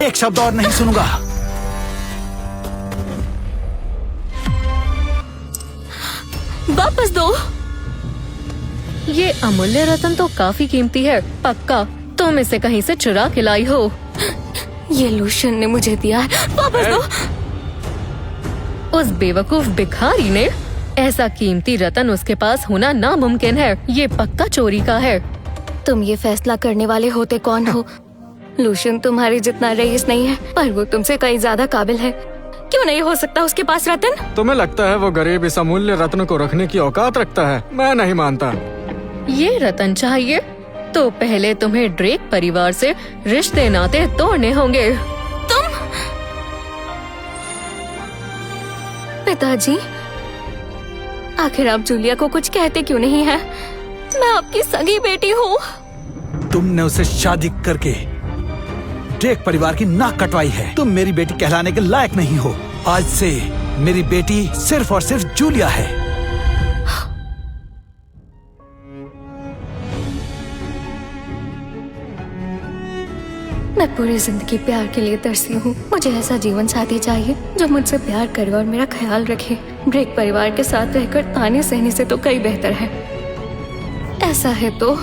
एक शब्द और नहीं सुनूंगा। वापस दो। ये अमूल्य रत्न तो काफी कीमती है, पक्का तुम इसे कहीं से चुरा के लाई हो। ये लूशियन ने मुझे दिया है, वापस दो। उस बेवकूफ भिखारी ने, ऐसा कीमती रत्न उसके पास होना नामुमकिन है। ये पक्का चोरी का है। तुम ये फैसला करने वाले होते कौन हो? लूशियन तुम्हारे जितना रईस नहीं है, पर वो तुमसे कहीं ज्यादा काबिल है। क्यों नहीं हो सकता उसके पास रत्न? तुम्हें लगता है वो गरीब इस अमूल्य रत्न को रखने की औकात रखता है? मैं नहीं मानता। ये रत्न चाहिए तो पहले तुम्हें ड्रेक परिवार से रिश्ते नाते तोड़ने होंगे। तुम? पिताजी, आखिर आप जूलिया को कुछ कहते क्यों नहीं है? मैं आपकी सगी बेटी हूँ। तुमने उसे शादी करके ड्रेक परिवार की नाक कटवाई है। तुम मेरी बेटी कहलाने के लायक नहीं हो। आज से मेरी बेटी सिर्फ और सिर्फ जूलिया है। मैं पूरी जिंदगी प्यार के लिए तरसी हूँ। मुझे ऐसा जीवन साथी चाहिए जो मुझसे प्यार करे और मेरा ख्याल रखे। ड्रेक परिवार के साथ रहकर ताने सहने से तो कई बेहतर है। ऐसा है तो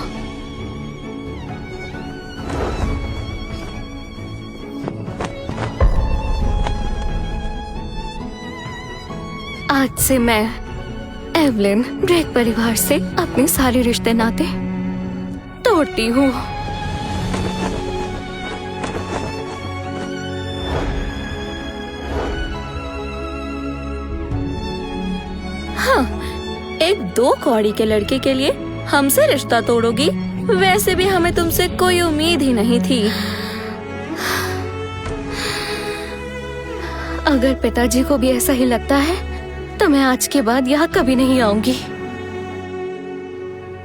आज से मैं एवलिन ड्रेक परिवार से अपने सारे रिश्ते नाते तोड़ती हूँ। हाँ, एक 2 कौड़ी के लड़के के लिए हमसे रिश्ता तोड़ोगी? वैसे भी हमें तुमसे कोई उम्मीद ही नहीं थी। अगर पिताजी को भी ऐसा ही लगता है तो मैं आज के बाद यहाँ कभी नहीं आऊंगी।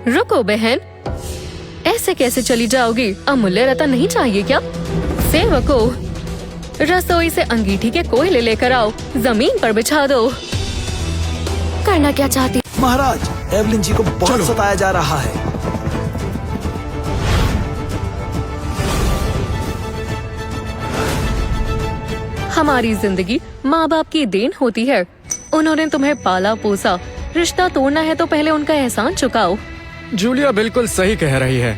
रुको बहन, ऐसे कैसे चली जाओगी? अमूल्य रत्न नहीं चाहिए क्या? सेवको, रसोई से अंगीठी के कोयले लेकर आओ, जमीन पर बिछा दो। करना क्या चाहती? महाराज, एवलिन जी को बहुत सताया जा रहा है। हमारी जिंदगी माँ बाप की देन होती है। उन्होंने तुम्हें पाला पोसा। रिश्ता तोड़ना है तो पहले उनका एहसान चुकाओ। जूलिया बिल्कुल सही कह रही है।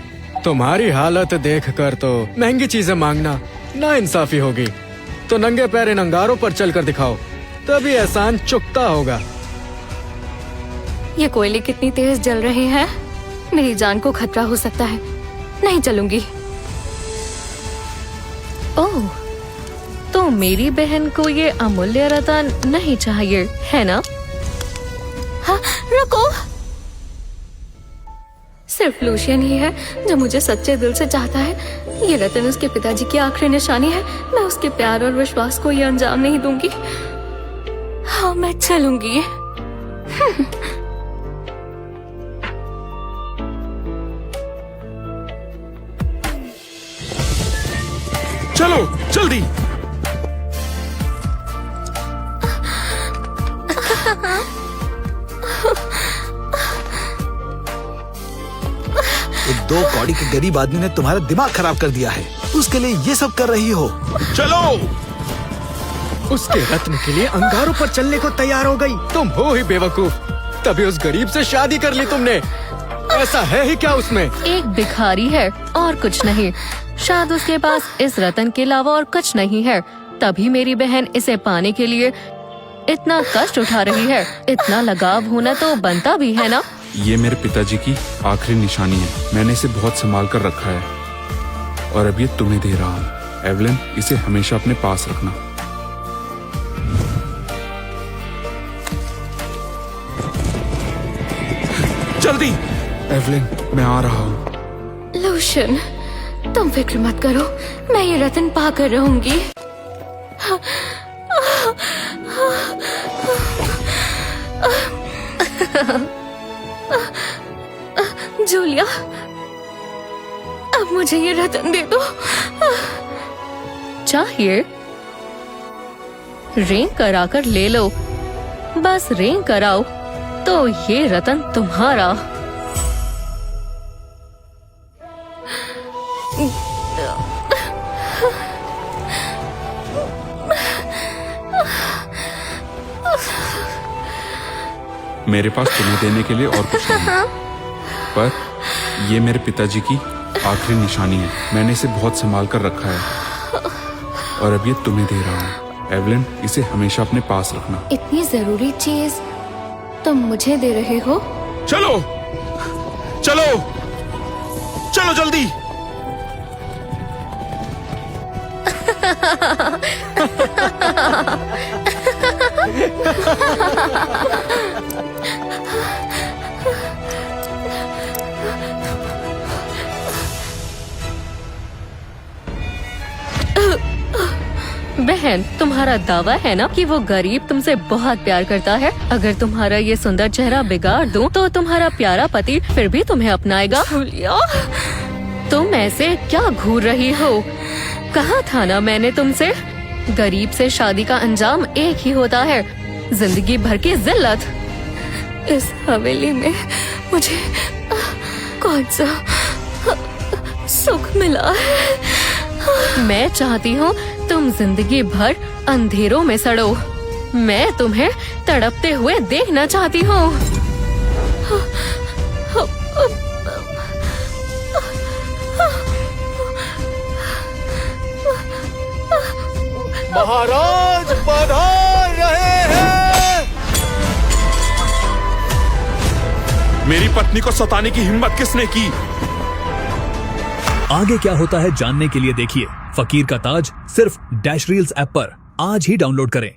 तुम्हारी हालत देखकर तो महंगी चीजें मांगना नाइंसाफी होगी। तो नंगे पैर इन अंगारों पर चलकर दिखाओ, तभी एहसान चुकता होगा। ये कोयले कितनी तेज जल रहे हैं, मेरी जान को खतरा हो सकता है। नहीं चलूंगी। ओह, तो मेरी बहन को ये अमूल्य रत्न नहीं चाहिए, है ना? हाँ, रुको। सिर्फ लूशियन ही है जो मुझे सच्चे दिल से चाहता है। ये रत्न उसके पिताजी की आखिरी निशानी है। मैं उसके प्यार और विश्वास को ये अंजाम नहीं दूंगी। हाँ, मैं चलूंगी। चलो जल्दी। एक 2 कौड़ी के गरीब आदमी ने तुम्हारा दिमाग खराब कर दिया है। उसके लिए ये सब कर रही हो। चलो। उसके रत्न के लिए अंगारों पर चलने को तैयार हो गई। तुम हो ही बेवकूफ, तभी उस गरीब से शादी कर ली तुमने। ऐसा है ही क्या उसमें? एक भिखारी है और कुछ नहीं। शायद उसके पास इस रत्न के अलावा और कुछ नहीं है, तभी मेरी बहन इसे पाने के लिए इतना कष्ट उठा रही है। इतना लगाव होना तो बनता भी है ना। ये मेरे पिताजी की आखिरी निशानी है। मैंने इसे बहुत संभाल कर रखा है और अब ये तुम्हें दे रहा हूँ। एवलिन, इसे हमेशा अपने पास रखना। जल्दी। एवलिन, मैं आ रहा हूँ। लूशियन, तुम फिक्र मत करो, मैं ये रत्न पा कर रहूंगी। जूलिया, अब मुझे ये रत्न दे दो। चाहिए? रिंग कराकर ले लो। बस रिंग कराओ तो ये रत्न तुम्हारा। मेरे पास तुम्हें देने के लिए और कुछ नहीं, पर ये मेरे पिताजी की आखिरी निशानी है। मैंने इसे बहुत संभाल कर रखा है और अब ये तुम्हें दे रहा हूँ। एवलिन, इसे हमेशा अपने पास रखना। इतनी जरूरी चीज तुम मुझे दे रहे हो? चलो चलो चलो जल्दी। बहन, तुम्हारा दावा है ना कि वो गरीब तुमसे बहुत प्यार करता है। अगर तुम्हारा ये सुंदर चेहरा बिगाड़ दूं, तो तुम्हारा प्यारा पति फिर भी तुम्हें अपनाएगा। जूलिया, तुम ऐसे क्या घूर रही हो? कहा था ना मैंने तुमसे, गरीब से शादी का अंजाम एक ही होता है, जिंदगी भर की जिल्लत। इस हवेली में मुझे कौन सा सुख मिला है? मैं चाहती हूँ तुम जिंदगी भर अंधेरों में सड़ो। मैं तुम्हें तड़पते हुए देखना चाहती हूँ। महाराज पधार रहे हैं। मेरी पत्नी को सताने की हिम्मत किसने की? आगे क्या होता है जानने के लिए देखिए फकीर का ताज सिर्फ डैश रील्स ऐप पर। आज ही डाउनलोड करें।